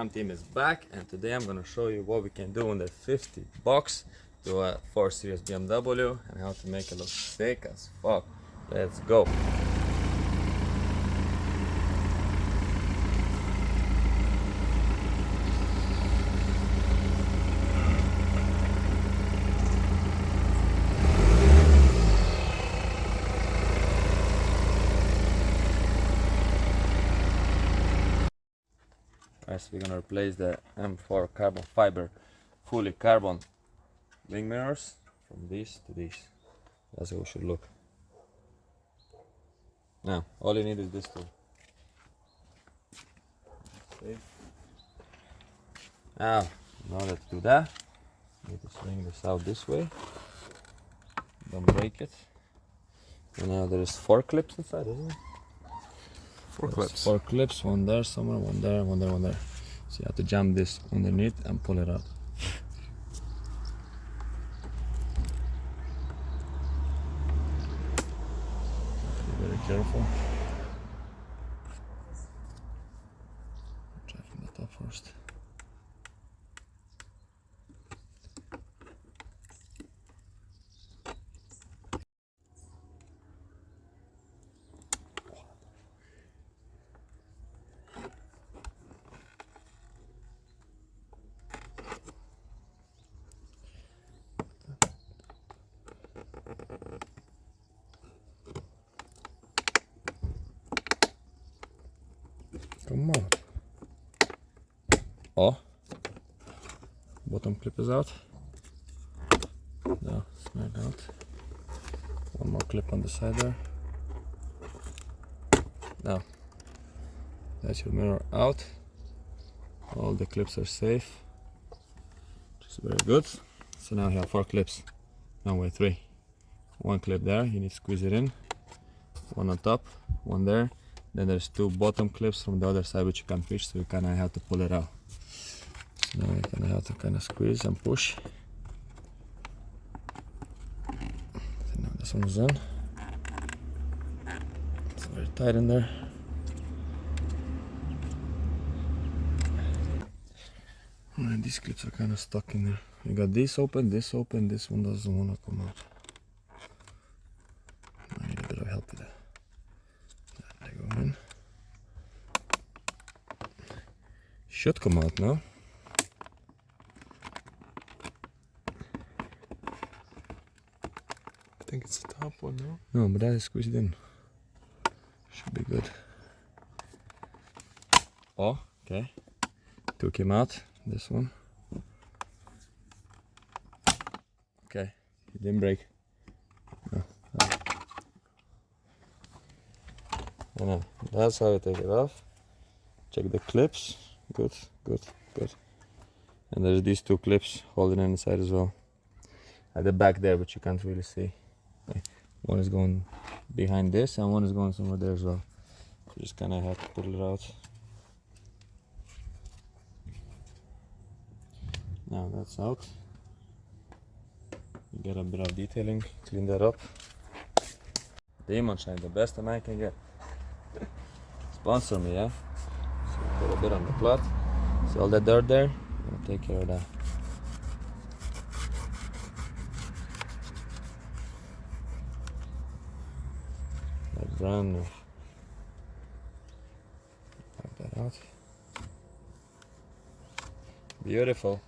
F1 team is back, and today I'm gonna show you what we can do in the 50 bucks to a 4 Series BMW and how to make it look sick as fuck. Let's go. First, we're gonna replace the M4 carbon fiber fully carbon wing mirrors from these to these. That's how it should look. Now, all you need is this tool. Now, in order to do that, you need to swing this out this way. Don't break it. And now there's 4 clips inside, isn't it? 4 clips. 4 clips, one there somewhere, one there, one there, one there. So you have to jam this underneath and pull it out. Be very careful. Try from the top first. Come on. Oh, bottom clip is out. Now snag out. One more clip on the side there. Now that's your mirror out. All the clips are safe, which is very good. So now you have 4 clips. No, wait, 3. 1 clip there, you need to squeeze it in. 1 on top, 1 there. Then there's 2 bottom clips from the other side which you can't reach, so you kind of have to pull it out. So now you kind of have to kind of squeeze and push. So now this one's in. It's very tight in there. And these clips are kind of stuck in there. You got this open, this one doesn't want to come out. I need a bit of help with that. They go in. Should come out now. I think it's the top one, no? No, but that is squeezed in. Should be good. Oh, okay. Took him out. This one. Okay, it didn't break. No. No, that's how you take it off. Check the clips. Good, good, good. And there's these 2 clips holding it inside as well. At the back there, but you can't really see. Okay. One is going behind this and one is going somewhere there as well. So you just kind of have to pull it out. Now that's out. You get a bit of detailing, clean that up. Demon Shine, the best I can get. Sponsor me, yeah? So put a bit on the cloth. See all that dirt there? I'm gonna take care of that. That's brand new. Wipe that out. Beautiful.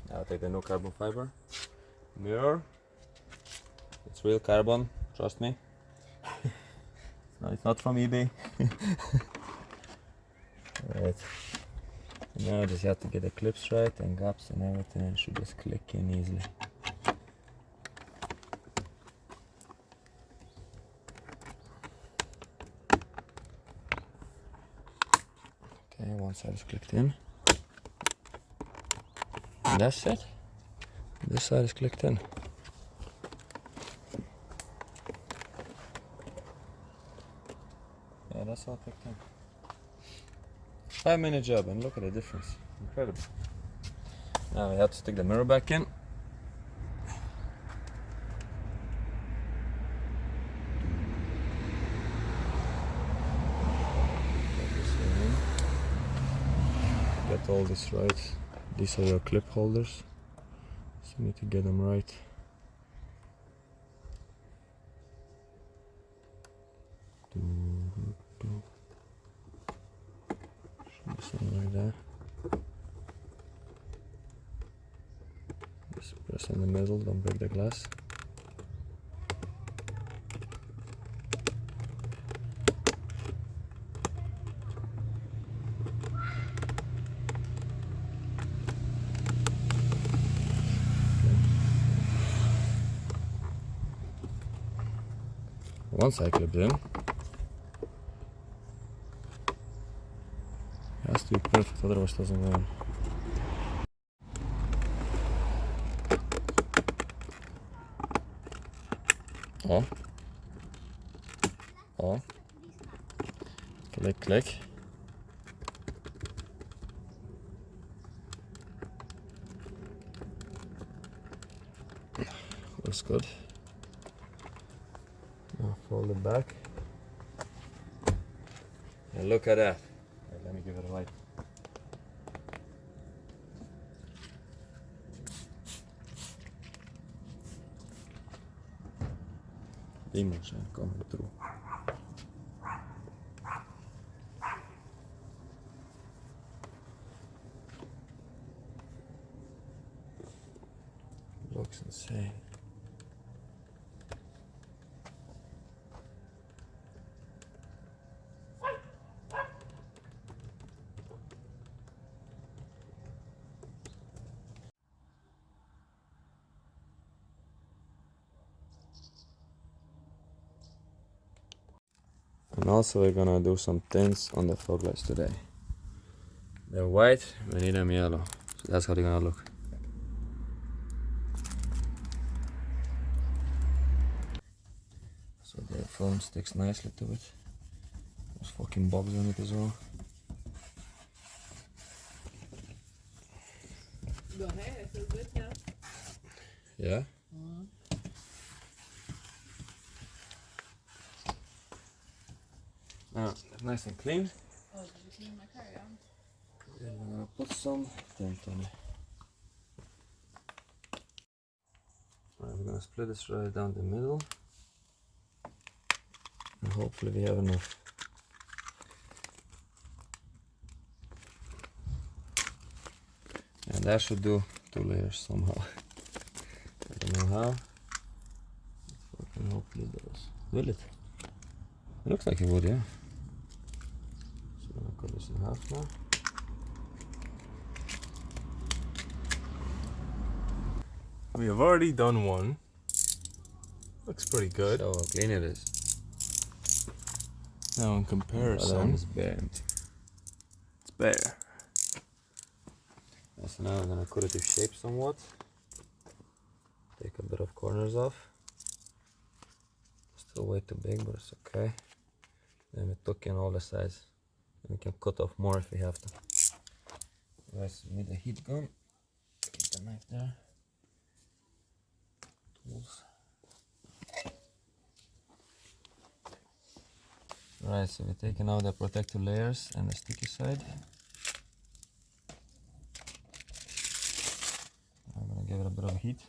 Now take the new carbon fiber mirror. It's real carbon, trust me. No, it's not from eBay. Right. So now just have to get the clips right and gaps and everything, and it should just click in easily. Okay, one side is clicked in. And that's it. This side is clicked in. Yeah, that's all clicked in. 5-minute job, and look at the difference. Incredible. Now we have to stick the mirror back in. get all this right. These are your clip holders, so you need to get them right. Should be something like that. Just press in the middle, don't break the glass. Once I clipped in, it has to be perfect, otherwise it doesn't go in. Oh. Oh. Click, click. Looks good. Now fold it back. And look at that. Right, let me give it a light. Demons are coming through. Looks insane. And also we're gonna do some tints on the fog lights today. They're white, we need them yellow. So that's how they're gonna look. So the film sticks nicely to it. There's fucking bugs on it as well. Go ahead, it feels good now. Yeah? Now, that's nice and clean. Oh, did you clean my car? Yeah. Then we're gonna put some tint on it. Alright, we're gonna split this right down the middle. And hopefully we have enough. And that should do 2 layers somehow. I don't know how. But fucking hopefully it does. Will it? It looks like it would, yeah. So I'm gonna cut this in half now. We have already done one. Looks pretty good. So how clean it is. Now in That comparison, is bent. it's bare. So now I'm gonna cut it to shape somewhat. Take a bit of corners off. Still way too big, but it's okay. Then we tuck in all the sides. And we can cut off more if we have to. Guys, we need a heat gun. Keep the knife there. Tools. Right, so we're taking out the protective layers and the sticky side. I'm gonna give it a bit of heat.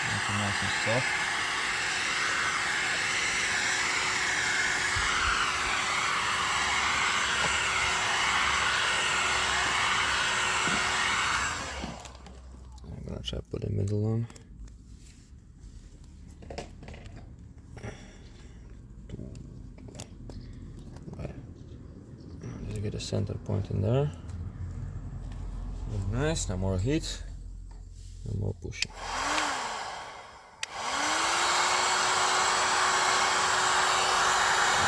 Make it nice and soft. I'm gonna try to put the middle on. Right. Just get a center point in there. Very nice, now more heat and more pushing.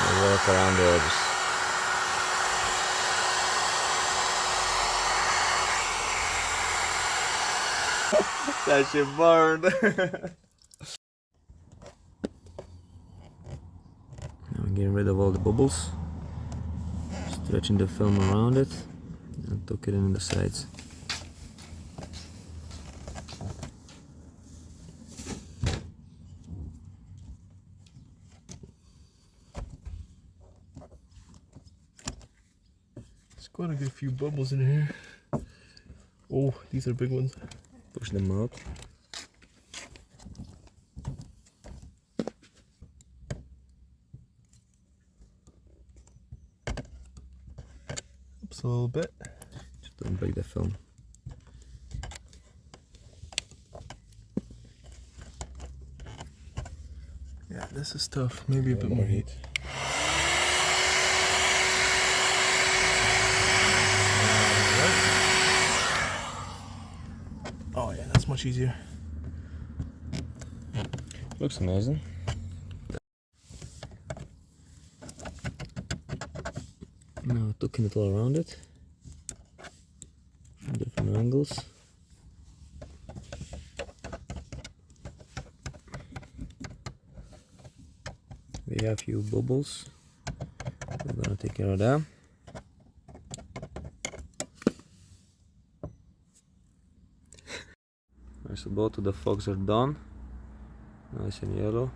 And work around the edges. That shit burned. Now I'm getting rid of all the bubbles, stretching the film around it and tuck it in the sides. Gotta get a few bubbles in here. Oh, these are big ones. Push them out. Oops, a little bit. Just don't break the film. Yeah, this is tough. Maybe a bit more heat. Oh yeah, that's much easier. Looks amazing. Now tucking it all around it from different angles. We have a few bubbles. We're gonna take care of them. Alright, so both of the fogs are done. Nice and yellow.